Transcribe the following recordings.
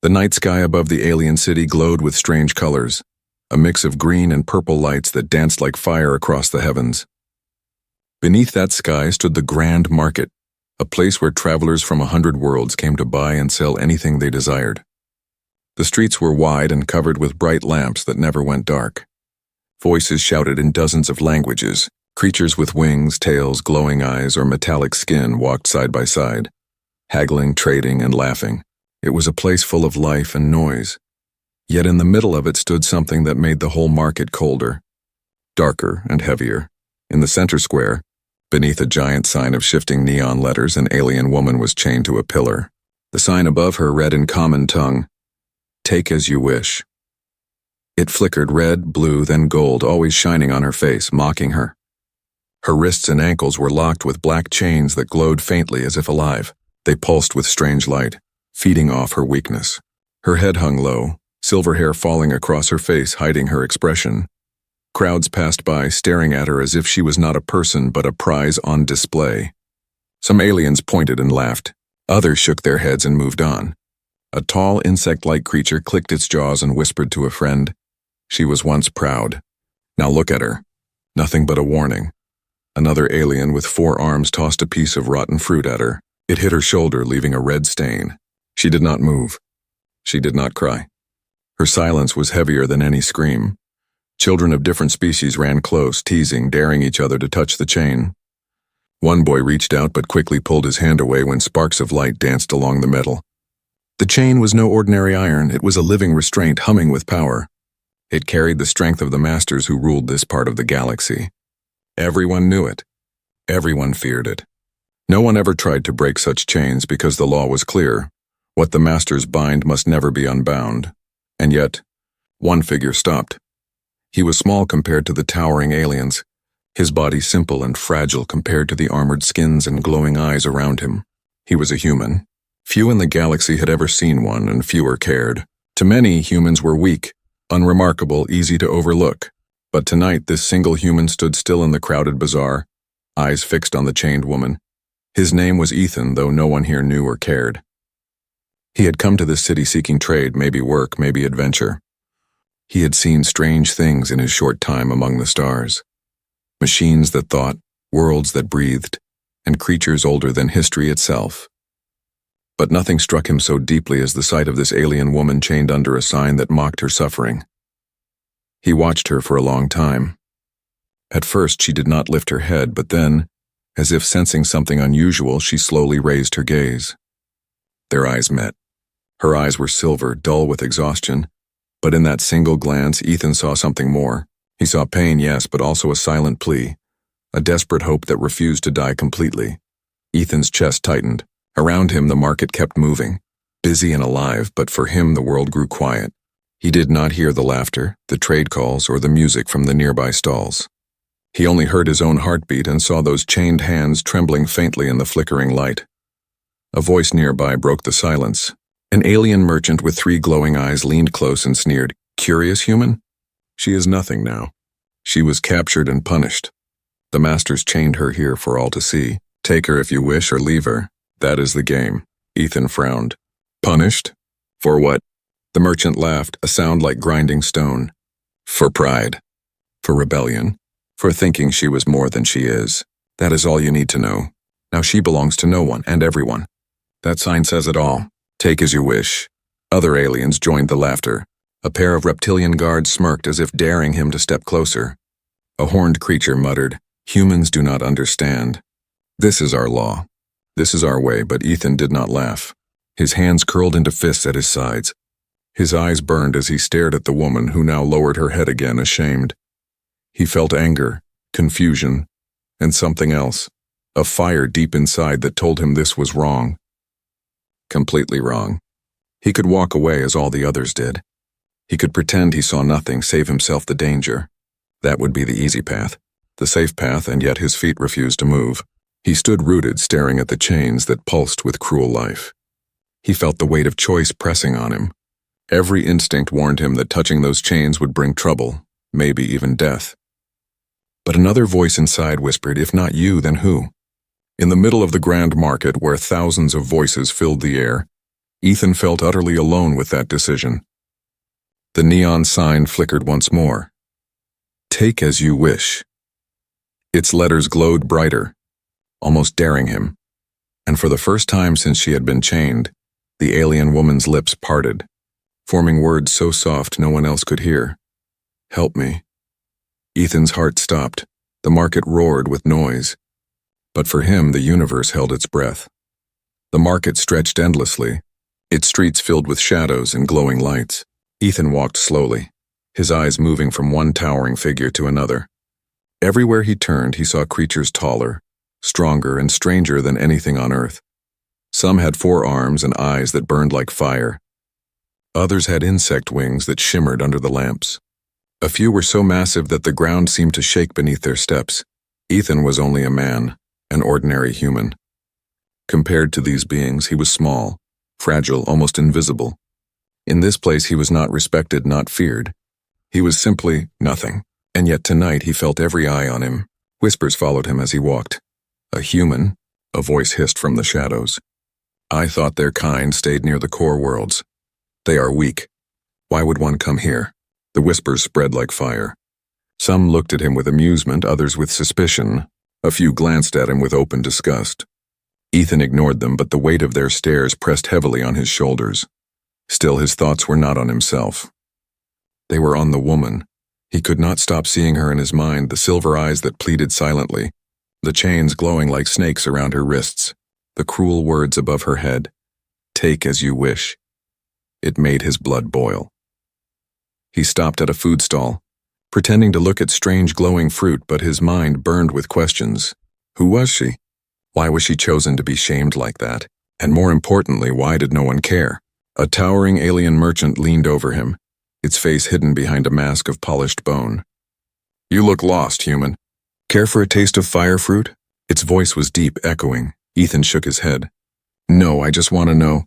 The night sky above the alien city glowed with strange colors, a mix of green and purple lights that danced like fire across the heavens. Beneath that sky stood the Grand Market, a place where travelers from 100 worlds came to buy and sell anything they desired. The streets were wide and covered with bright lamps that never went dark. Voices shouted in dozens of languages. Creatures with wings, tails, glowing eyes, or metallic skin walked side by side, haggling, trading, and laughing. It was a place full of life and noise. Yet in the middle of it stood something that made the whole market colder, darker and heavier. In the center square, beneath a giant sign of shifting neon letters, an alien woman was chained to a pillar. The sign above her read in common tongue, "Take as you wish." It flickered red, blue, then gold, always shining on her face, mocking her. Her wrists and ankles were locked with black chains that glowed faintly as if alive. They pulsed with strange light, feeding off her weakness. Her head hung low, silver hair falling across her face, hiding her expression. Crowds passed by, staring at her as if she was not a person but a prize on display. Some aliens pointed and laughed. Others shook their heads and moved on. A tall, insect-like creature clicked its jaws and whispered to a friend. She was once proud. Now look at her. Nothing but a warning. Another alien with 4 arms tossed a piece of rotten fruit at her. It hit her shoulder, leaving a red stain. She did not move. She did not cry. Her silence was heavier than any scream. Children of different species ran close, teasing, daring each other to touch the chain. One boy reached out but quickly pulled his hand away when sparks of light danced along the metal. The chain was no ordinary iron. It was a living restraint humming with power. It carried the strength of the masters who ruled this part of the galaxy. Everyone knew it. Everyone feared it. No one ever tried to break such chains because the law was clear. What the masters bind must never be unbound. And yet, one figure stopped. He was small compared to the towering aliens, his body simple and fragile compared to the armored skins and glowing eyes around him. He was a human. Few in the galaxy had ever seen one, and fewer cared. To many, humans were weak, unremarkable, easy to overlook. But tonight, this single human stood still in the crowded bazaar, eyes fixed on the chained woman. His name was Ethan, though no one here knew or cared. He had come to this city seeking trade, maybe work, maybe adventure. He had seen strange things in his short time among the stars. Machines that thought, worlds that breathed, and creatures older than history itself. But nothing struck him so deeply as the sight of this alien woman chained under a sign that mocked her suffering. He watched her for a long time. At first, she did not lift her head, but then, as if sensing something unusual, she slowly raised her gaze. Their eyes met. Her eyes were silver, dull with exhaustion, but in that single glance, Ethan saw something more. He saw pain, yes, but also a silent plea, a desperate hope that refused to die completely. Ethan's chest tightened. Around him, the market kept moving, busy and alive, but for him, the world grew quiet. He did not hear the laughter, the trade calls, or the music from the nearby stalls. He only heard his own heartbeat and saw those chained hands trembling faintly in the flickering light. A voice nearby broke the silence. An alien merchant with 3 glowing eyes leaned close and sneered, "Curious human? She is nothing now. She was captured and punished. The masters chained her here for all to see. Take her if you wish or leave her. That is the game." Ethan frowned. "Punished? For what?" The merchant laughed, a sound like grinding stone. "For pride. For rebellion. For thinking she was more than she is. That is all you need to know. Now she belongs to no one and everyone. That sign says it all. Take as you wish." Other aliens joined the laughter. A pair of reptilian guards smirked as if daring him to step closer. A horned creature muttered, "Humans do not understand. This is our law. This is our way," but Ethan did not laugh. His hands curled into fists at his sides. His eyes burned as he stared at the woman who now lowered her head again, ashamed. He felt anger, confusion, and something else, a fire deep inside that told him this was wrong. Completely wrong. He could walk away as all the others did. He could pretend he saw nothing, save himself the danger. That would be the easy path, the safe path, and yet his feet refused to move. He stood rooted, staring at the chains that pulsed with cruel life. He felt the weight of choice pressing on him. Every instinct warned him that touching those chains would bring trouble, maybe even death. But another voice inside whispered, "If not you, then who?" In the middle of the Grand Market, where thousands of voices filled the air, Ethan felt utterly alone with that decision. The neon sign flickered once more. Take as you wish. Its letters glowed brighter, almost daring him. And for the first time since she had been chained, the alien woman's lips parted, forming words so soft no one else could hear. Help me. Ethan's heart stopped. The market roared with noise. But for him, the universe held its breath. The market stretched endlessly, its streets filled with shadows and glowing lights. Ethan walked slowly, his eyes moving from one towering figure to another. Everywhere he turned, he saw creatures taller, stronger, and stranger than anything on Earth. Some had 4 arms and eyes that burned like fire. Others had insect wings that shimmered under the lamps. A few were so massive that the ground seemed to shake beneath their steps. Ethan was only a man, an ordinary human. Compared to these beings, he was small, fragile, almost invisible. In this place, he was not respected, not feared. He was simply nothing. And yet tonight he felt every eye on him. Whispers followed him as he walked. A human, a voice hissed from the shadows. I thought their kind stayed near the core worlds. They are weak. Why would one come here? The whispers spread like fire. Some looked at him with amusement, others with suspicion. A few glanced at him with open disgust. Ethan ignored them, but the weight of their stares pressed heavily on his shoulders. Still, his thoughts were not on himself. They were on the woman. He could not stop seeing her in his mind, the silver eyes that pleaded silently, the chains glowing like snakes around her wrists, the cruel words above her head. Take as you wish. It made his blood boil. He stopped at a food stall, pretending to look at strange glowing fruit, but his mind burned with questions. Who was she? Why was she chosen to be shamed like that? And more importantly, why did no one care? A towering alien merchant leaned over him, its face hidden behind a mask of polished bone. You look lost, human. Care for a taste of fire fruit? Its voice was deep, echoing. Ethan shook his head. No, I just want to know.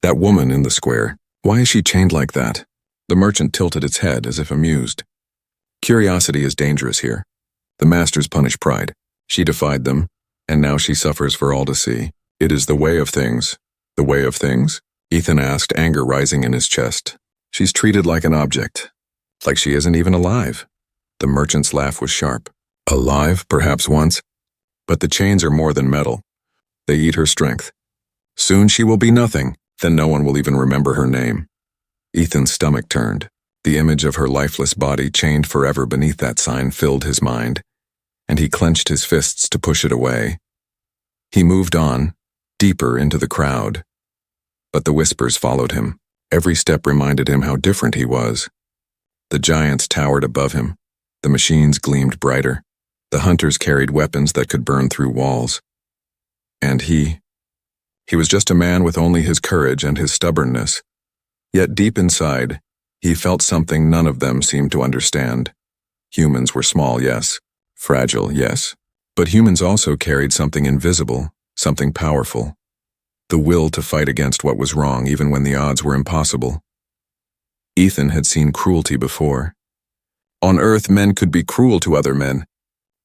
That woman in the square, why is she chained like that? The merchant tilted its head as if amused. Curiosity is dangerous here. The masters punish pride. She defied them, and now she suffers for all to see. It is the way of things. The way of things? Ethan asked, anger rising in his chest. She's treated like an object, like she isn't even alive. The merchant's laugh was sharp. Alive, perhaps once, but the chains are more than metal. They eat her strength. Soon she will be nothing, then no one will even remember her name. Ethan's stomach turned. The image of her lifeless body chained forever beneath that sign filled his mind, and he clenched his fists to push it away. He moved on, deeper into the crowd. But the whispers followed him. Every step reminded him how different he was. The giants towered above him. The machines gleamed brighter. The hunters carried weapons that could burn through walls. And he was just a man with only his courage and his stubbornness. Yet deep inside, he felt something none of them seemed to understand. Humans were small, yes. Fragile, yes. But humans also carried something invisible, something powerful. The will to fight against what was wrong even when the odds were impossible. Ethan had seen cruelty before. On Earth, men could be cruel to other men.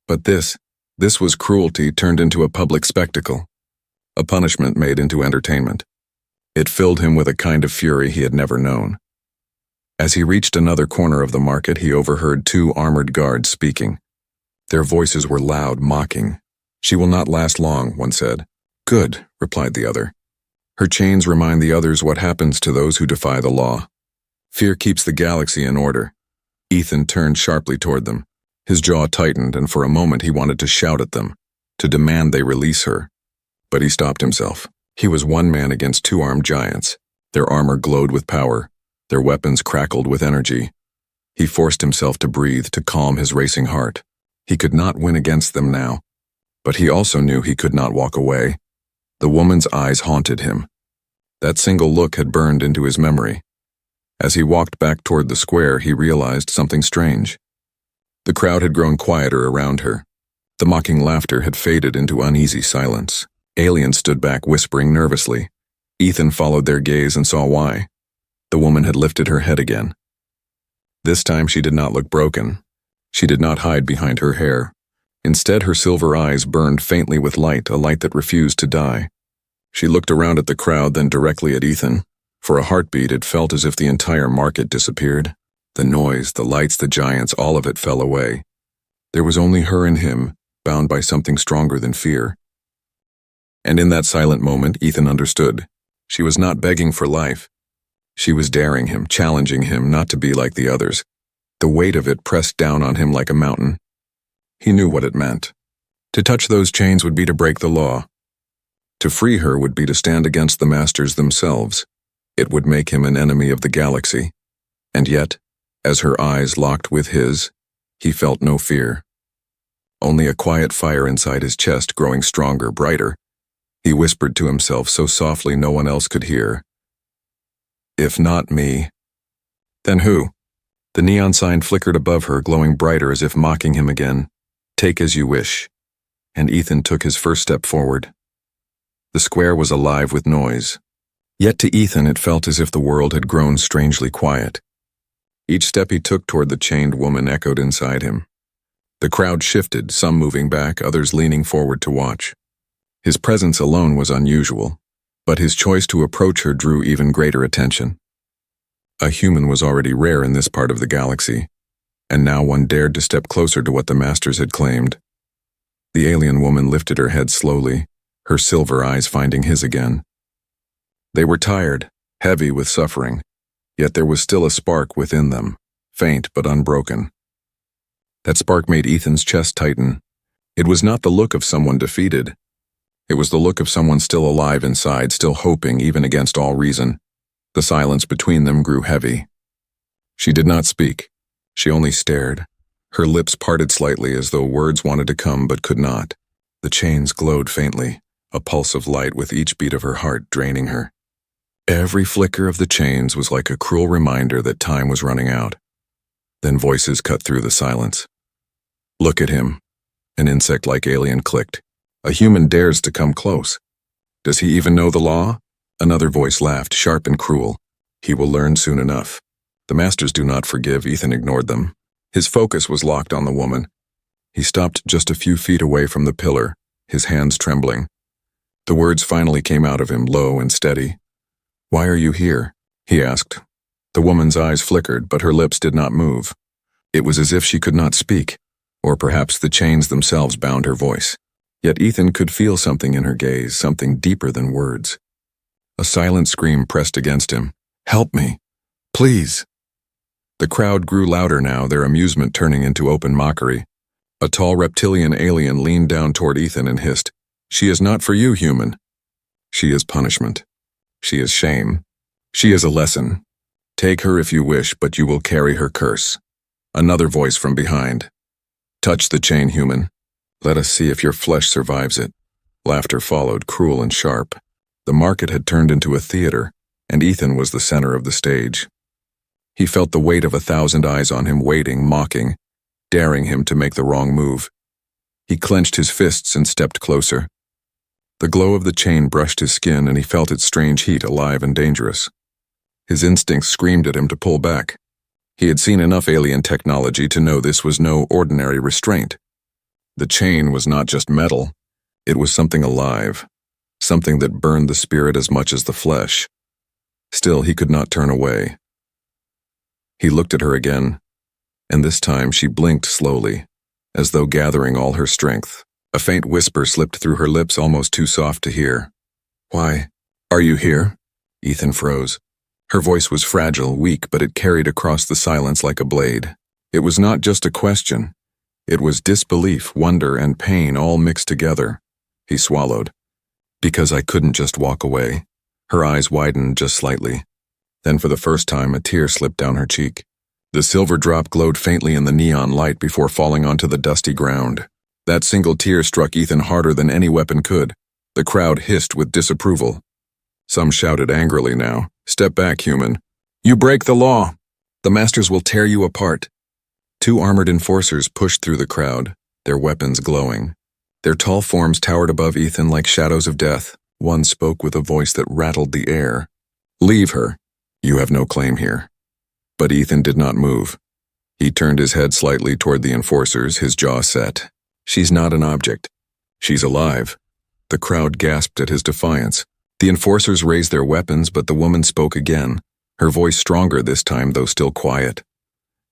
But this was cruelty turned into a public spectacle, a punishment made into entertainment. It filled him with a kind of fury he had never known. As he reached another corner of the market, he overheard 2 armored guards speaking. Their voices were loud, mocking. She will not last long, one said. Good, replied the other. Her chains remind the others what happens to those who defy the law. Fear keeps the galaxy in order. Ethan turned sharply toward them. His jaw tightened, and for a moment he wanted to shout at them, to demand they release her. But he stopped himself. He was one man against 2 armed giants. Their armor glowed with power. Their weapons crackled with energy. He forced himself to breathe, to calm his racing heart. He could not win against them now. But he also knew he could not walk away. The woman's eyes haunted him. That single look had burned into his memory. As he walked back toward the square, he realized something strange. The crowd had grown quieter around her. The mocking laughter had faded into uneasy silence. Aliens stood back, whispering nervously. Ethan followed their gaze and saw why. The woman had lifted her head again. This time she did not look broken. She did not hide behind her hair. Instead, her silver eyes burned faintly with light, a light that refused to die. She looked around at the crowd, then directly at Ethan. For a heartbeat, it felt as if the entire market disappeared. The noise, the lights, the giants, all of it fell away. There was only her and him, bound by something stronger than fear. And in that silent moment, Ethan understood. She was not begging for life. She was daring him, challenging him not to be like the others. The weight of it pressed down on him like a mountain. He knew what it meant. To touch those chains would be to break the law. To free her would be to stand against the masters themselves. It would make him an enemy of the galaxy. And yet, as her eyes locked with his, he felt no fear. Only a quiet fire inside his chest, growing stronger, brighter. He whispered to himself so softly no one else could hear. If not me, then who? The neon sign flickered above her, glowing brighter as if mocking him again. Take as you wish. And Ethan took his first step forward. The square was alive with noise. Yet to Ethan it felt as if the world had grown strangely quiet. Each step he took toward the chained woman echoed inside him. The crowd shifted, some moving back, others leaning forward to watch. His presence alone was unusual, but his choice to approach her drew even greater attention. A human was already rare in this part of the galaxy, and now one dared to step closer to what the masters had claimed. The alien woman lifted her head slowly, her silver eyes finding his again. They were tired, heavy with suffering, yet there was still a spark within them, faint but unbroken. That spark made Ethan's chest tighten. It was not the look of someone defeated. It was the look of someone still alive inside, still hoping even against all reason. The silence between them grew heavy. She did not speak. She only stared. Her lips parted slightly as though words wanted to come but could not. The chains glowed faintly, a pulse of light with each beat of her heart draining her. Every flicker of the chains was like a cruel reminder that time was running out. Then voices cut through the silence. Look at him. An insect-like alien clicked. A human dares to come close. Does he even know the law? Another voice laughed, sharp and cruel. He will learn soon enough. The masters do not forgive. Ethan ignored them. His focus was locked on the woman. He stopped just a few feet away from the pillar, his hands trembling. The words finally came out of him, low and steady. Why are you here? He asked. The woman's eyes flickered, but her lips did not move. It was as if she could not speak, or perhaps the chains themselves bound her voice. Yet Ethan could feel something in her gaze, something deeper than words. A silent scream pressed against him. Help me, please. The crowd grew louder now, their amusement turning into open mockery. A tall reptilian alien leaned down toward Ethan and hissed, She is not for you, human. She is punishment. She is shame. She is a lesson. Take her if you wish, but you will carry her curse. Another voice from behind. Touch the chain, human. Let us see if your flesh survives it. Laughter followed, cruel and sharp. The market had turned into a theater, and Ethan was the center of the stage. He felt the weight of 1,000 eyes on him, waiting, mocking, daring him to make the wrong move. He clenched his fists and stepped closer. The glow of the chain brushed his skin, and he felt its strange heat, alive and dangerous. His instincts screamed at him to pull back. He had seen enough alien technology to know this was no ordinary restraint. The chain was not just metal. It was something alive, something that burned the spirit as much as the flesh. Still, he could not turn away. He looked at her again, and this time she blinked slowly, as though gathering all her strength. A faint whisper slipped through her lips, almost too soft to hear. Why? Are you here? Ethan froze. Her voice was fragile, weak, but it carried across the silence like a blade. It was not just a question. It was disbelief, wonder, and pain all mixed together. He swallowed. Because I couldn't just walk away. Her eyes widened just slightly. Then for the first time, a tear slipped down her cheek. The silver drop glowed faintly in the neon light before falling onto the dusty ground. That single tear struck Ethan harder than any weapon could. The crowd hissed with disapproval. Some shouted angrily now, Step back, human. You break the law. The masters will tear you apart. 2 armored enforcers pushed through the crowd, their weapons glowing. Their tall forms towered above Ethan like shadows of death. One spoke with a voice that rattled the air. Leave her. You have no claim here. But Ethan did not move. He turned his head slightly toward the enforcers, his jaw set. She's not an object. She's alive. The crowd gasped at his defiance. The enforcers raised their weapons, but the woman spoke again, her voice stronger this time, though still quiet.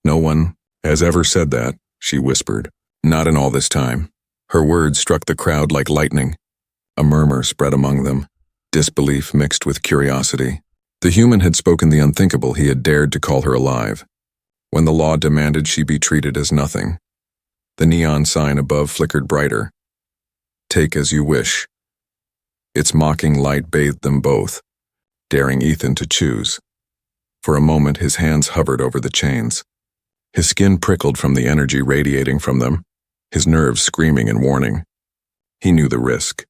"No one has ever said that," she whispered. "Not in all this time." Her words struck the crowd like lightning. A murmur spread among them, disbelief mixed with curiosity. The human had spoken the unthinkable. He had dared to call her alive, when the law demanded she be treated as nothing. The neon sign above flickered brighter. "Take as you wish." Its mocking light bathed them both, daring Ethan to choose. For a moment his hands hovered over the chains. His skin prickled from the energy radiating from them, his nerves screaming in warning. He knew the risk.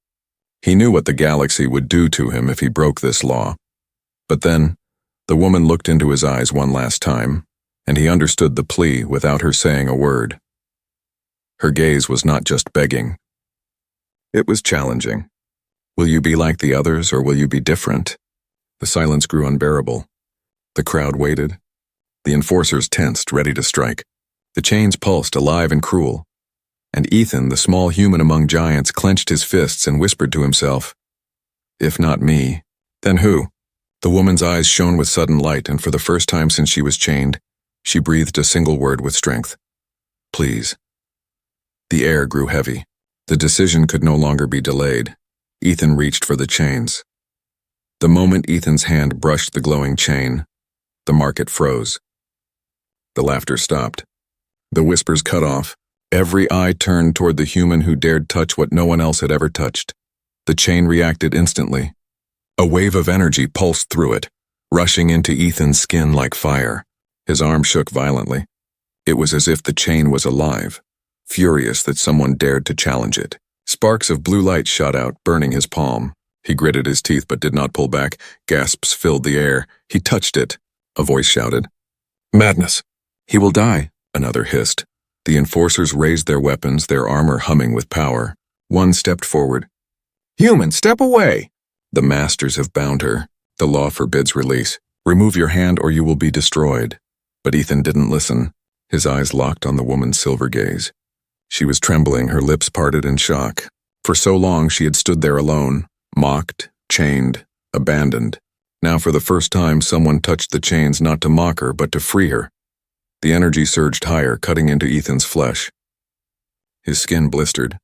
He knew what the galaxy would do to him if he broke this law. But then, the woman looked into his eyes one last time, and he understood the plea without her saying a word. Her gaze was not just begging. It was challenging. Will you be like the others, or will you be different? The silence grew unbearable. The crowd waited. The enforcers tensed, ready to strike. The chains pulsed, alive and cruel. And Ethan, the small human among giants, clenched his fists and whispered to himself, "If not me, then who?" The woman's eyes shone with sudden light, and for the first time since she was chained, she breathed a single word with strength. "Please." The air grew heavy. The decision could no longer be delayed. Ethan reached for the chains. The moment Ethan's hand brushed the glowing chain, the market froze. The laughter stopped. The whispers cut off. Every eye turned toward the human who dared touch what no one else had ever touched. The chain reacted instantly. A wave of energy pulsed through it, rushing into Ethan's skin like fire. His arm shook violently. It was as if the chain was alive, furious that someone dared to challenge it. Sparks of blue light shot out, burning his palm. He gritted his teeth but did not pull back. Gasps filled the air. He touched it. A voice shouted, "Madness! He will die!" Another hissed. The enforcers raised their weapons, their armor humming with power. One stepped forward. "Human, step away!" "The masters have bound her. The law forbids release. Remove your hand or you will be destroyed." But Ethan didn't listen. His eyes locked on the woman's silver gaze. She was trembling, her lips parted in shock. For so long she had stood there alone, mocked, chained, abandoned. Now for the first time someone touched the chains not to mock her but to free her. The energy surged higher, cutting into Ethan's flesh. His skin blistered.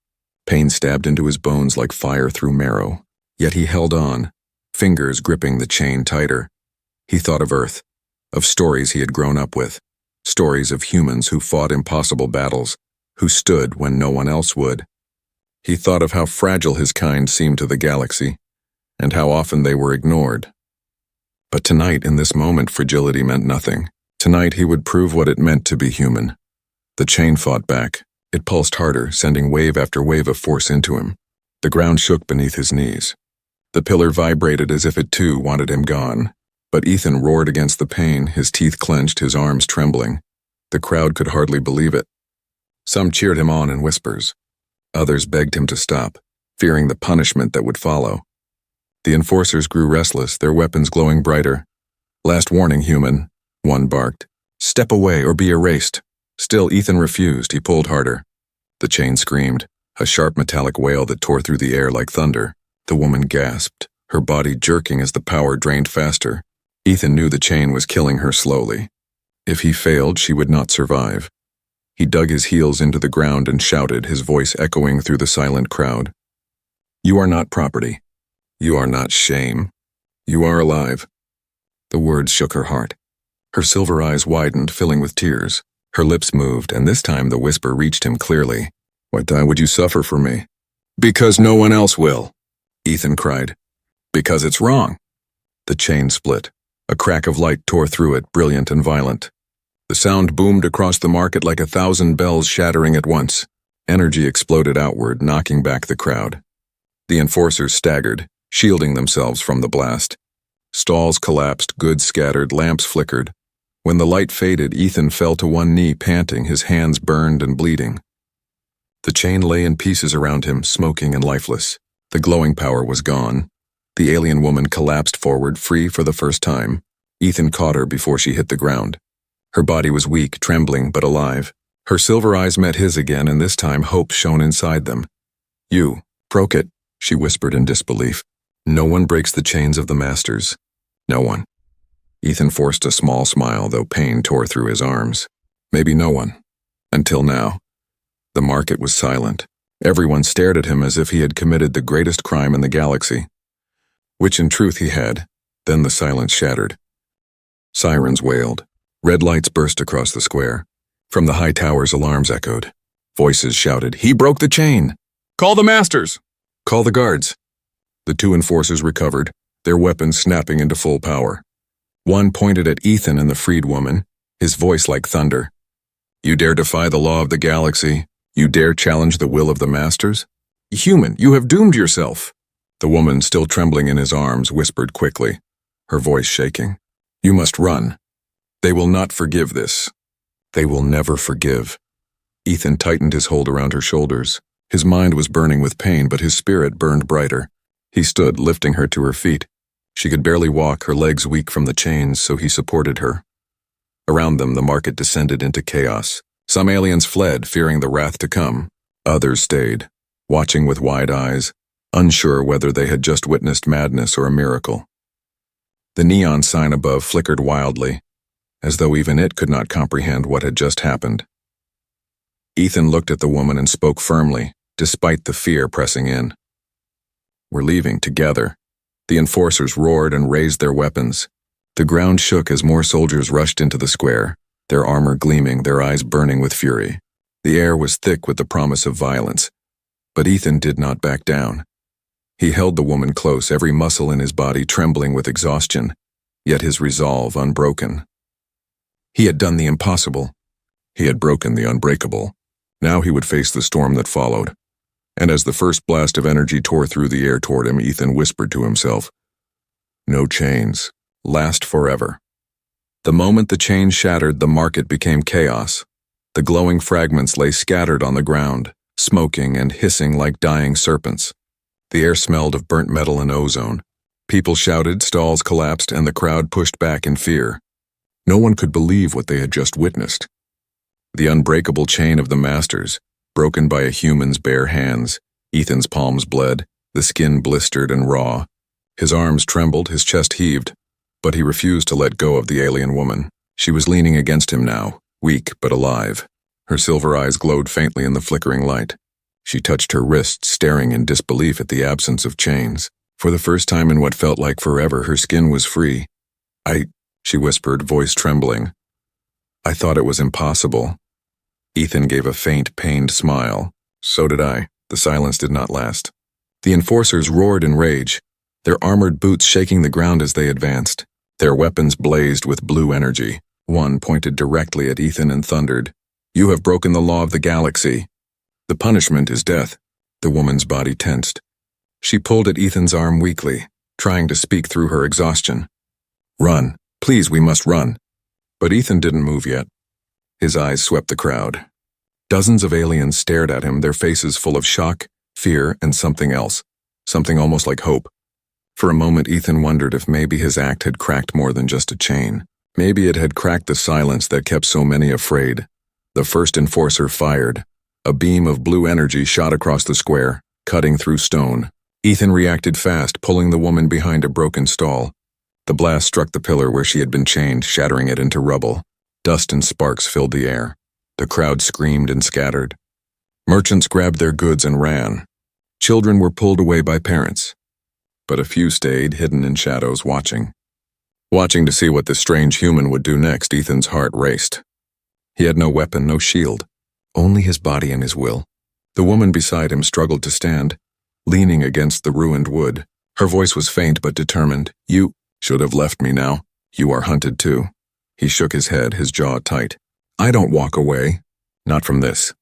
Pain stabbed into his bones like fire through marrow. Yet he held on, fingers gripping the chain tighter. He thought of Earth, of stories he had grown up with, stories of humans who fought impossible battles, who stood when no one else would. He thought of how fragile his kind seemed to the galaxy, and how often they were ignored. But tonight, in this moment, fragility meant nothing. Tonight he would prove what it meant to be human. The chain fought back. It pulsed harder, sending wave after wave of force into him. The ground shook beneath his knees. The pillar vibrated as if it too wanted him gone. But Ethan roared against the pain, his teeth clenched, his arms trembling. The crowd could hardly believe it. Some cheered him on in whispers. Others begged him to stop, fearing the punishment that would follow. The enforcers grew restless, their weapons glowing brighter. "Last warning, human," one barked. "Step away or be erased." Still Ethan refused. He pulled harder. The chain screamed, a sharp metallic wail that tore through the air like thunder. The woman gasped, her body jerking as the power drained faster. Ethan knew the chain was killing her slowly. If he failed, she would not survive. He dug his heels into the ground and shouted, his voice echoing through the silent crowd. "You are not property. You are not shame. You are alive." The words shook her heart. Her silver eyes widened, filling with tears. Her lips moved, and this time the whisper reached him clearly. "Why would you suffer for me?" "Because no one else will," Ethan cried. "Because it's wrong." The chain split. A crack of light tore through it, brilliant and violent. The sound boomed across the market like 1,000 bells shattering at once. Energy exploded outward, knocking back the crowd. The enforcers staggered, shielding themselves from the blast. Stalls collapsed, goods scattered, lamps flickered. When the light faded, Ethan fell to one knee, panting, his hands burned and bleeding. The chain lay in pieces around him, smoking and lifeless. The glowing power was gone. The alien woman collapsed forward, free for the first time. Ethan caught her before she hit the ground. Her body was weak, trembling, but alive. Her silver eyes met his again, and this time hope shone inside them. "You broke it," she whispered in disbelief. No one breaks the chains of the masters. No one. Ethan forced a small smile, though pain tore through his arms. Maybe no one. Until now. The market was silent. Everyone stared at him as if he had committed the greatest crime in the galaxy. Which in truth he had. Then the silence shattered. Sirens wailed. Red lights burst across the square. From the high towers, alarms echoed. Voices shouted, "He broke the chain! Call the masters! Call the guards!" The two enforcers recovered, their weapons snapping into full power. One pointed at Ethan and the freed woman, his voice like thunder. "You dare defy the law of the galaxy? You dare challenge the will of the masters? Human, you have doomed yourself!" The woman, still trembling in his arms, whispered quickly, her voice shaking. "You must run. They will not forgive this. They will never forgive." Ethan tightened his hold around her shoulders. His mind was burning with pain, but his spirit burned brighter. He stood, lifting her to her feet. She could barely walk, her legs weak from the chains, so he supported her. Around them, the market descended into chaos. Some aliens fled, fearing the wrath to come. Others stayed, watching with wide eyes, unsure whether they had just witnessed madness or a miracle. The neon sign above flickered wildly, as though even it could not comprehend what had just happened. Ethan looked at the woman and spoke firmly, despite the fear pressing in. "We're leaving together." The enforcers roared and raised their weapons. The ground shook as more soldiers rushed into the square, their armor gleaming, their eyes burning with fury. The air was thick with the promise of violence, but Ethan did not back down. He held the woman close, every muscle in his body trembling with exhaustion, yet his resolve unbroken. He had done the impossible. He had broken the unbreakable. Now he would face the storm that followed. And as the first blast of energy tore through the air toward him, Ethan whispered to himself, "No chains. Last forever." The moment the chain shattered, the market became chaos. The glowing fragments lay scattered on the ground, smoking and hissing like dying serpents. The air smelled of burnt metal and ozone. People shouted, stalls collapsed, and the crowd pushed back in fear. No one could believe what they had just witnessed. The unbreakable chain of the masters, broken by a human's bare hands. Ethan's palms bled, the skin blistered and raw. His arms trembled, his chest heaved, but he refused to let go of the alien woman. She was leaning against him now, weak but alive. Her silver eyes glowed faintly in the flickering light. She touched her wrist, staring in disbelief at the absence of chains. For the first time in what felt like forever, her skin was free. She whispered, voice trembling. "I thought it was impossible." Ethan gave a faint, pained smile. So did I. The silence did not last. The enforcers roared in rage, their armored boots shaking the ground as they advanced. Their weapons blazed with blue energy. One pointed directly at Ethan and thundered, "You have broken the law of the galaxy. The punishment is death." The woman's body tensed. She pulled at Ethan's arm weakly, trying to speak through her exhaustion. "Run. Please, we must run." But Ethan didn't move yet. His eyes swept the crowd. Dozens of aliens stared at him, their faces full of shock, fear, and something else, something almost like hope. For a moment, Ethan wondered if maybe his act had cracked more than just a chain. Maybe it had cracked the silence that kept so many afraid. The first enforcer fired. A beam of blue energy shot across the square, cutting through stone. Ethan reacted fast, pulling the woman behind a broken stall. The blast struck the pillar where she had been chained, shattering it into rubble. Dust and sparks filled the air. The crowd screamed and scattered. Merchants grabbed their goods and ran. Children were pulled away by parents. But a few stayed, hidden in shadows, watching. Watching to see what this strange human would do next, Ethan's heart raced. He had no weapon, no shield, only his body and his will. The woman beside him struggled to stand, leaning against the ruined wood. Her voice was faint but determined. "You should have left me now. You are hunted too." He shook his head, his jaw tight. "I don't walk away. Not from this."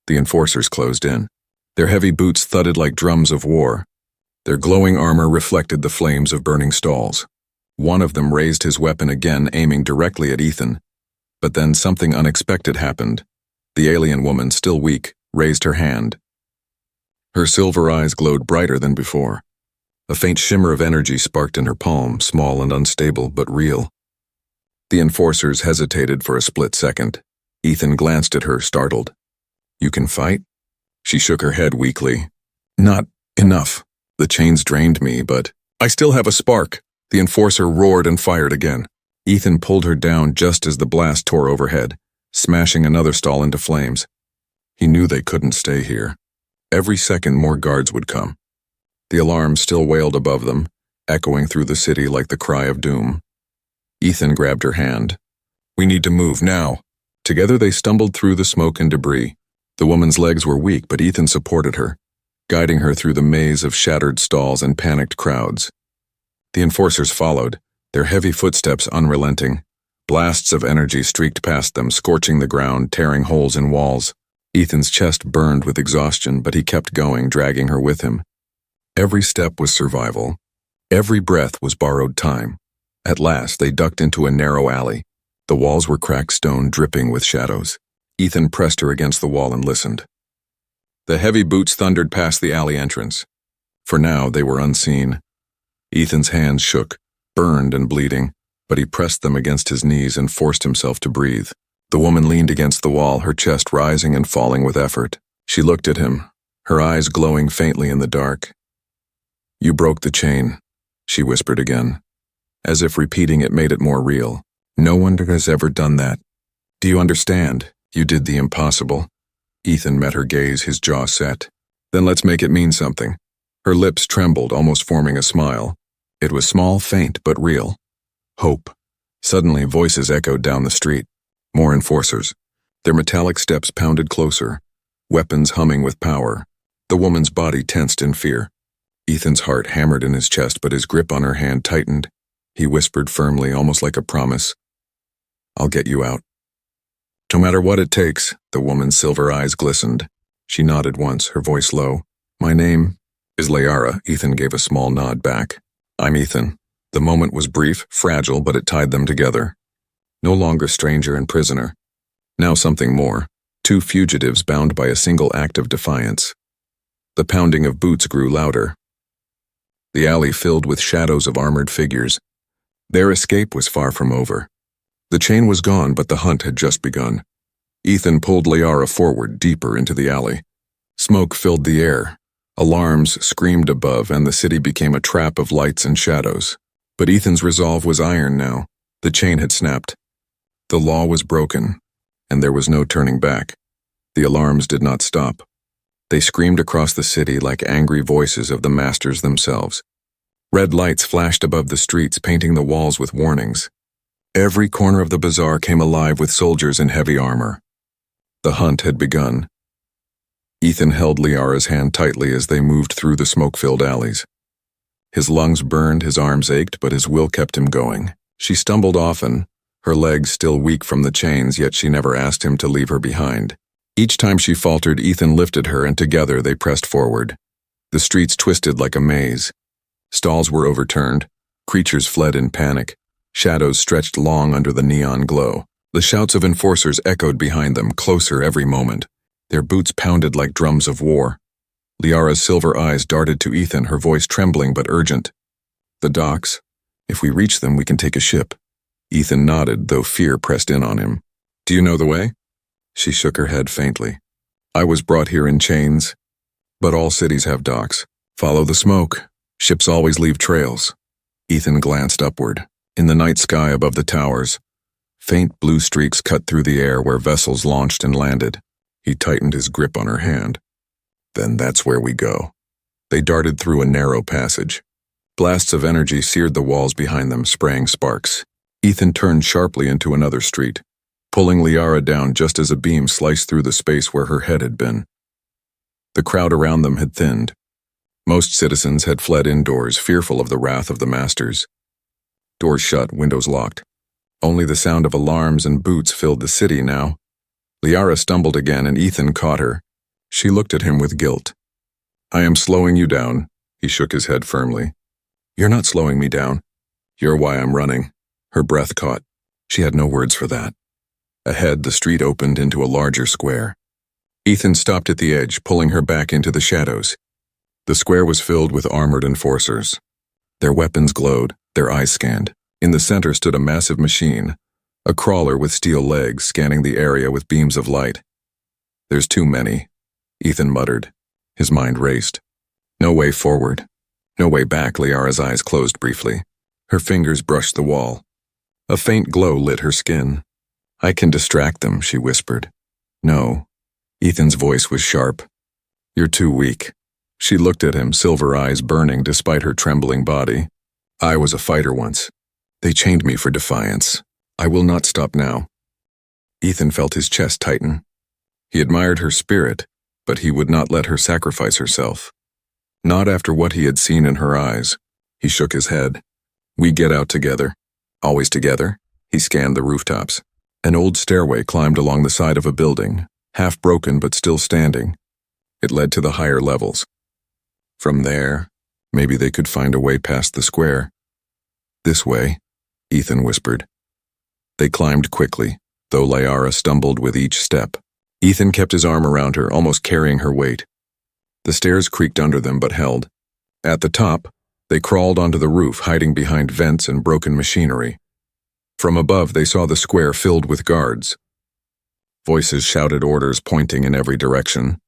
The enforcers closed in. Their heavy boots thudded like drums of war. Their glowing armor reflected the flames of burning stalls. One of them raised his weapon again, aiming directly at Ethan. But then something unexpected happened. The alien woman, still weak, raised her hand. Her silver eyes glowed brighter than before. A faint shimmer of energy sparked in her palm, small and unstable, but real. The enforcers hesitated for a split second. Ethan glanced at her, startled. "You can fight?" She shook her head weakly. "Not enough. The chains drained me, but..." I still have a spark. The enforcer roared and fired again. Ethan pulled her down just as the blast tore overhead, smashing another stall into flames. He knew they couldn't stay here. Every second more guards would come. The alarm still wailed above them, echoing through the city like the cry of doom. Ethan grabbed her hand. We need to move now. Together they stumbled through the smoke and debris. The woman's legs were weak, but Ethan supported her, guiding her through the maze of shattered stalls and panicked crowds. The enforcers followed, their heavy footsteps unrelenting. Blasts of energy streaked past them, scorching the ground, tearing holes in walls. Ethan's chest burned with exhaustion, but he kept going, dragging her with him. Every step was survival. Every breath was borrowed time. At last, they ducked into a narrow alley. The walls were cracked stone, dripping with shadows. Ethan pressed her against the wall and listened. The heavy boots thundered past the alley entrance. For now, they were unseen. Ethan's hands shook, burned and bleeding, but he pressed them against his knees and forced himself to breathe. The woman leaned against the wall, her chest rising and falling with effort. She looked at him, her eyes glowing faintly in the dark. You broke the chain, she whispered again, as if repeating it made it more real. No one has ever done that. Do you understand? You did the impossible. Ethan met her gaze, his jaw set. Then let's make it mean something. Her lips trembled, almost forming a smile. It was small, faint, but real. Hope. Suddenly, voices echoed down the street. More enforcers. Their metallic steps pounded closer, weapons humming with power. The woman's body tensed in fear. Ethan's heart hammered in his chest, but his grip on her hand tightened. He whispered firmly, almost like a promise. I'll get you out. No matter what it takes, the woman's silver eyes glistened. She nodded once, her voice low. My name is Liara. Ethan gave a small nod back. I'm Ethan. The moment was brief, fragile, but it tied them together. No longer stranger and prisoner. Now something more. Two fugitives bound by a single act of defiance. The pounding of boots grew louder. The alley filled with shadows of armored figures. Their escape was far from over. The chain was gone, but the hunt had just begun. Ethan pulled Liara forward, deeper into the alley. Smoke filled the air. Alarms screamed above, and the city became a trap of lights and shadows. But Ethan's resolve was iron now. The chain had snapped. The law was broken, and there was no turning back. The alarms did not stop. They screamed across the city like angry voices of the masters themselves. Red lights flashed above the streets, painting the walls with warnings. Every corner of the bazaar came alive with soldiers in heavy armor. The hunt had begun. Ethan held Liara's hand tightly as they moved through the smoke-filled alleys. His lungs burned, his arms ached, but his will kept him going. She stumbled often, her legs still weak from the chains, yet she never asked him to leave her behind. Each time she faltered, Ethan lifted her, and together they pressed forward. The streets twisted like a maze. Stalls were overturned. Creatures fled in panic. Shadows stretched long under the neon glow. The shouts of enforcers echoed behind them, closer every moment. Their boots pounded like drums of war. Liara's silver eyes darted to Ethan, her voice trembling but urgent. The docks. If we reach them, we can take a ship. Ethan nodded, though fear pressed in on him. Do you know the way? She shook her head faintly. I was brought here in chains. But all cities have docks. Follow the smoke. Ships always leave trails. Ethan glanced upward. In the night sky above the towers, faint blue streaks cut through the air where vessels launched and landed. He tightened his grip on her hand. Then that's where we go. They darted through a narrow passage. Blasts of energy seared the walls behind them, spraying sparks. Ethan turned sharply into another street, pulling Liara down just as a beam sliced through the space where her head had been. The crowd around them had thinned. Most citizens had fled indoors, fearful of the wrath of the masters. Doors shut, windows locked. Only the sound of alarms and boots filled the city now. Liara stumbled again, and Ethan caught her. She looked at him with guilt. I am slowing you down. He shook his head firmly. You're not slowing me down. You're why I'm running. Her breath caught. She had no words for that. Ahead, the street opened into a larger square. Ethan stopped at the edge, pulling her back into the shadows. The square was filled with armored enforcers. Their weapons glowed, their eyes scanned. In the center stood a massive machine, a crawler with steel legs scanning the area with beams of light. There's too many, Ethan muttered. His mind raced. No way forward. No way back. Liara's eyes closed briefly. Her fingers brushed the wall. A faint glow lit her skin. I can distract them, she whispered. No. Ethan's voice was sharp. You're too weak. She looked at him, silver eyes burning despite her trembling body. I was a fighter once. They chained me for defiance. I will not stop now. Ethan felt his chest tighten. He admired her spirit, but he would not let her sacrifice herself. Not after what he had seen in her eyes. He shook his head. We get out together. Always together? He scanned the rooftops. An old stairway climbed along the side of a building, half broken but still standing. It led to the higher levels. From there, maybe they could find a way past the square. This way, Ethan whispered. They climbed quickly, though Liara stumbled with each step. Ethan kept his arm around her, almost carrying her weight. The stairs creaked under them but held. At the top, they crawled onto the roof, hiding behind vents and broken machinery. From above, they saw the square filled with guards. Voices shouted orders pointing in every direction.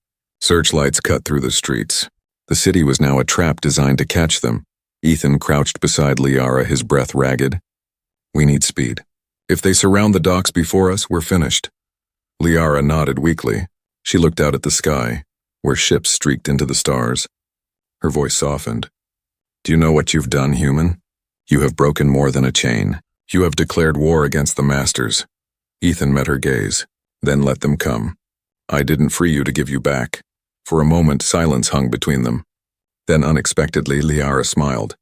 Searchlights cut through the streets. The city was now a trap designed to catch them. Ethan crouched beside Liara, his breath ragged. We need speed. If they surround the docks before us, we're finished. Liara nodded weakly. She looked out at the sky, where ships streaked into the stars. Her voice softened. Do you know what you've done, human? You have broken more than a chain. You have declared war against the masters. Ethan met her gaze, then let them come. I didn't free you to give you back. For a moment, silence hung between them. Then unexpectedly, Liara smiled.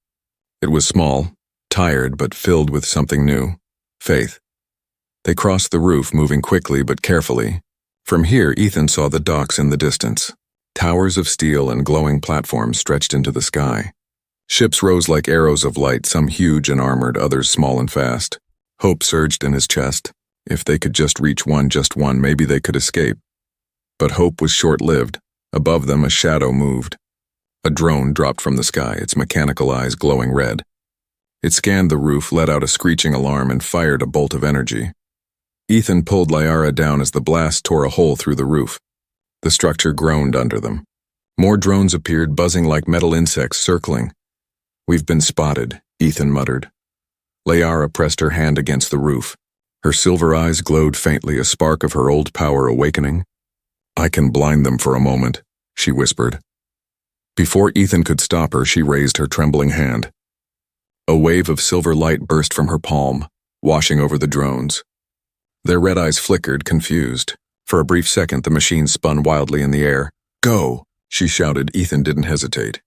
It was small, tired, but filled with something new. Faith. They crossed the roof, moving quickly but carefully. From here, Ethan saw the docks in the distance. Towers of steel and glowing platforms stretched into the sky. Ships rose like arrows of light, some huge and armored, others small and fast. Hope surged in his chest. If they could just reach one, maybe they could escape. But hope was short-lived. Above them, a shadow moved. A drone dropped from the sky, its mechanical eyes glowing red. It scanned the roof, let out a screeching alarm, and fired a bolt of energy. Ethan pulled Liara down as the blast tore a hole through the roof. The structure groaned under them. More drones appeared, buzzing like metal insects, circling. We've been spotted, Ethan muttered. Liara pressed her hand against the roof. Her silver eyes glowed faintly, a spark of her old power awakening. I can blind them for a moment, she whispered. Before Ethan could stop her, she raised her trembling hand. A wave of silver light burst from her palm, washing over the drones. Their red eyes flickered, confused. For a brief second, the machine spun wildly in the air. Go, she shouted. Ethan didn't hesitate.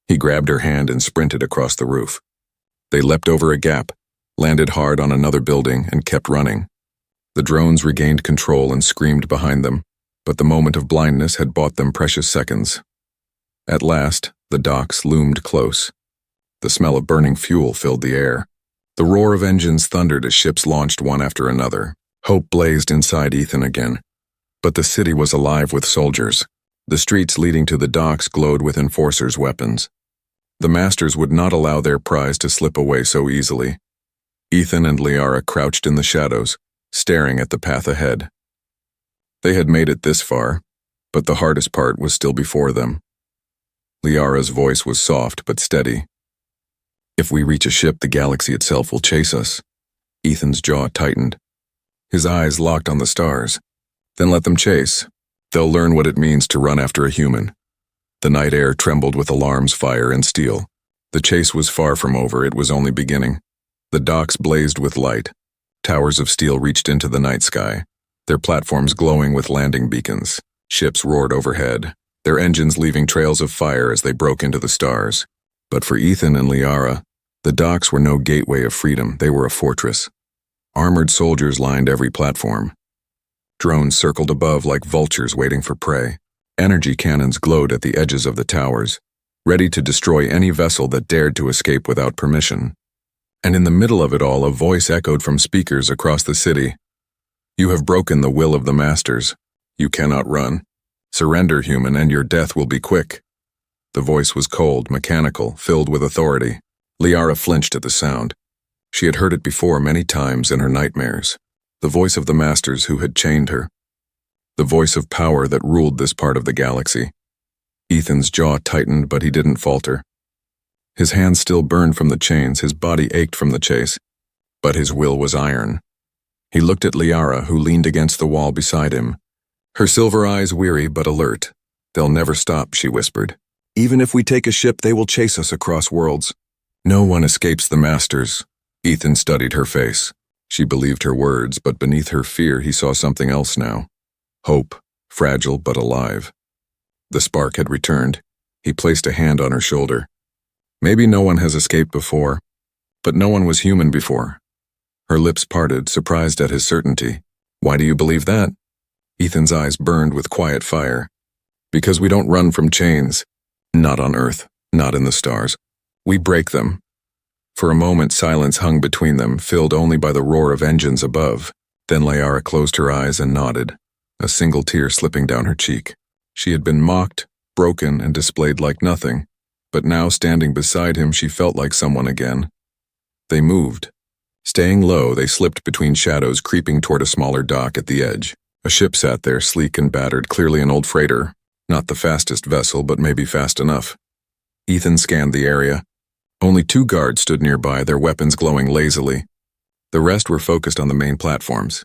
He grabbed her hand and sprinted across the roof. They leapt over a gap, landed hard on another building, and kept running. The drones regained control and screamed behind them, but the moment of blindness had bought them precious seconds. At last, the docks loomed close. The smell of burning fuel filled the air. The roar of engines thundered as ships launched one after another. Hope blazed inside Ethan again. But the city was alive with soldiers. The streets leading to the docks glowed with enforcers' weapons. The masters would not allow their prize to slip away so easily. Ethan and Liara crouched in the shadows, staring at the path ahead. They had made it this far, but the hardest part was still before them. Liara's voice was soft but steady. If we reach a ship, the galaxy itself will chase us. Ethan's jaw tightened. His eyes locked on the stars. Then let them chase. They'll learn what it means to run after a human. The night air trembled with alarms, fire, and steel. The chase was far from over, it was only beginning. The docks blazed with light. Towers of steel reached into the night sky, their platforms glowing with landing beacons. Ships roared overhead, their engines leaving trails of fire as they broke into the stars. But for Ethan and Liara, the docks were no gateway of freedom, they were a fortress. Armored soldiers lined every platform. Drones circled above like vultures waiting for prey. Energy cannons glowed at the edges of the towers, ready to destroy any vessel that dared to escape without permission. And in the middle of it all, a voice echoed from speakers across the city. You have broken the will of the masters. You cannot run. Surrender, human, and your death will be quick. The voice was cold, mechanical, filled with authority. Liara flinched at the sound. She had heard it before many times in her nightmares. The voice of the masters who had chained her. The voice of power that ruled this part of the galaxy. Ethan's jaw tightened, but he didn't falter. His hands still burned from the chains, his body ached from the chase, but his will was iron. He looked at Liara, who leaned against the wall beside him, her silver eyes weary but alert. "They'll never stop," she whispered. "Even if we take a ship, they will chase us across worlds. No one escapes the masters." Ethan studied her face. She believed her words, but beneath her fear he saw something else now. Hope, fragile but alive. The spark had returned. He placed a hand on her shoulder. "Maybe no one has escaped before, but no one was human before." Her lips parted, surprised at his certainty. "Why do you believe that?" Ethan's eyes burned with quiet fire. "Because we don't run from chains. Not on Earth, not in the stars. We break them." For a moment silence hung between them, filled only by the roar of engines above. Then Liara closed her eyes and nodded, a single tear slipping down her cheek. She had been mocked, broken, and displayed like nothing, but now standing beside him she felt like someone again. They moved. Staying low, they slipped between shadows, creeping toward a smaller dock at the edge. A ship sat there, sleek and battered, clearly an old freighter. Not the fastest vessel, but maybe fast enough. Ethan scanned the area. Only 2 guards stood nearby, their weapons glowing lazily. The rest were focused on the main platforms.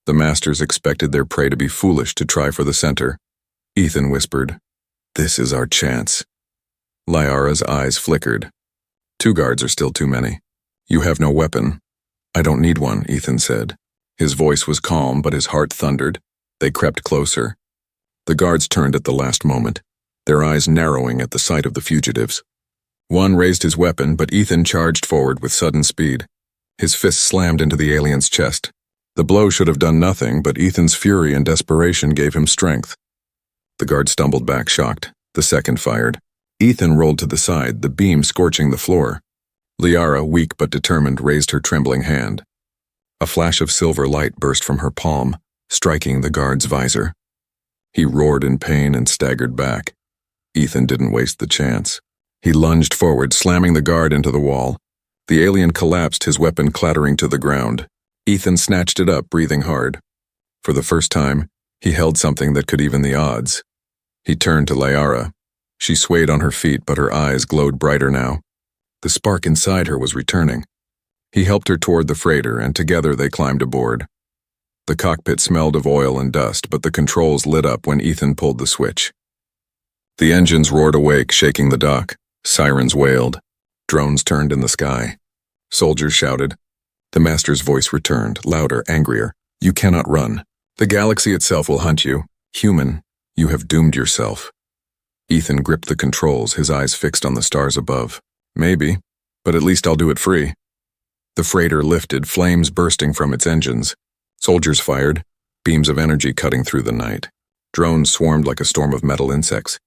The masters expected their prey to be foolish to try for the center. Ethan whispered, "This is our chance." Liara's eyes flickered. 2 guards are still too many. "You have no weapon." "I don't need one," Ethan said. His voice was calm, but his heart thundered. They crept closer. The guards turned at the last moment, their eyes narrowing at the sight of the fugitives. One raised his weapon, but Ethan charged forward with sudden speed. His fist slammed into the alien's chest. The blow should have done nothing, but Ethan's fury and desperation gave him strength. The guard stumbled back, shocked. The second fired. Ethan rolled to the side, the beam scorching the floor. Liara, weak but determined, raised her trembling hand. A flash of silver light burst from her palm, striking the guard's visor. He roared in pain and staggered back. Ethan didn't waste the chance. He lunged forward, slamming the guard into the wall. The alien collapsed, his weapon clattering to the ground. Ethan snatched it up, breathing hard. For the first time, he held something that could even the odds. He turned to Liara. She swayed on her feet, but her eyes glowed brighter now. The spark inside her was returning. He helped her toward the freighter, and together they climbed aboard. The cockpit smelled of oil and dust, but the controls lit up when Ethan pulled the switch. The engines roared awake, shaking the dock. Sirens wailed. Drones turned in the sky. Soldiers shouted. The master's voice returned, louder, angrier. "You cannot run. The galaxy itself will hunt you. Human, you have doomed yourself." Ethan gripped the controls, his eyes fixed on the stars above. "Maybe, but at least I'll do it free." The freighter lifted, flames bursting from its engines. Soldiers fired, beams of energy cutting through the night. Drones swarmed like a storm of metal insects.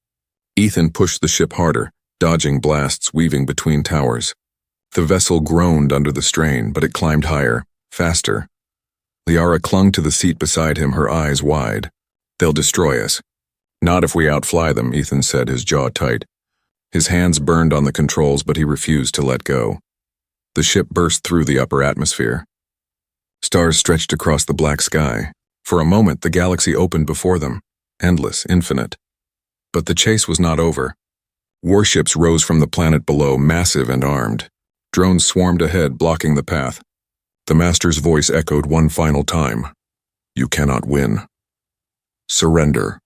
Ethan pushed the ship harder, dodging blasts weaving between towers. The vessel groaned under the strain, but it climbed higher, faster. Liara clung to the seat beside him, her eyes wide. "They'll destroy us." "Not if we outfly them," Ethan said, his jaw tight. His hands burned on the controls, but he refused to let go. The ship burst through the upper atmosphere. Stars stretched across the black sky. For a moment, the galaxy opened before them, endless, infinite. But the chase was not over. Warships rose from the planet below, massive and armed. Drones swarmed ahead, blocking the path. The master's voice echoed one final time. "You cannot win. Surrender."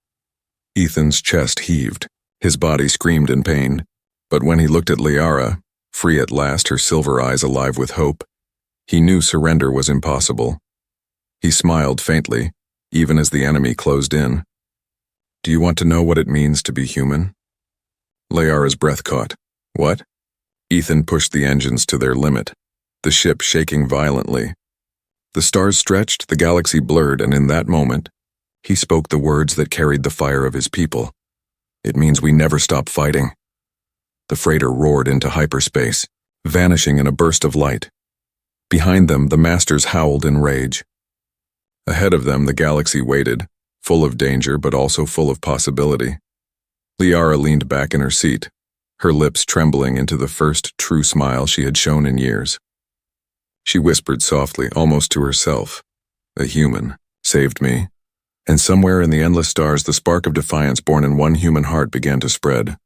Ethan's chest heaved. His body screamed in pain. But when he looked at Liara, free at last, her silver eyes alive with hope, he knew surrender was impossible. He smiled faintly, even as the enemy closed in. "Do you want to know what it means to be human?" Liara's breath caught. "What?" Ethan pushed the engines to their limit, the ship shaking violently. The stars stretched, the galaxy blurred, and in that moment, he spoke the words that carried the fire of his people. "It means we never stop fighting." The freighter roared into hyperspace, vanishing in a burst of light. Behind them, the masters howled in rage. Ahead of them, the galaxy waited, full of danger but also full of possibility. Liara leaned back in her seat, her lips trembling into the first true smile she had shown in years. She whispered softly, almost to herself, "A human saved me." And somewhere in the endless stars, the spark of defiance born in one human heart began to spread.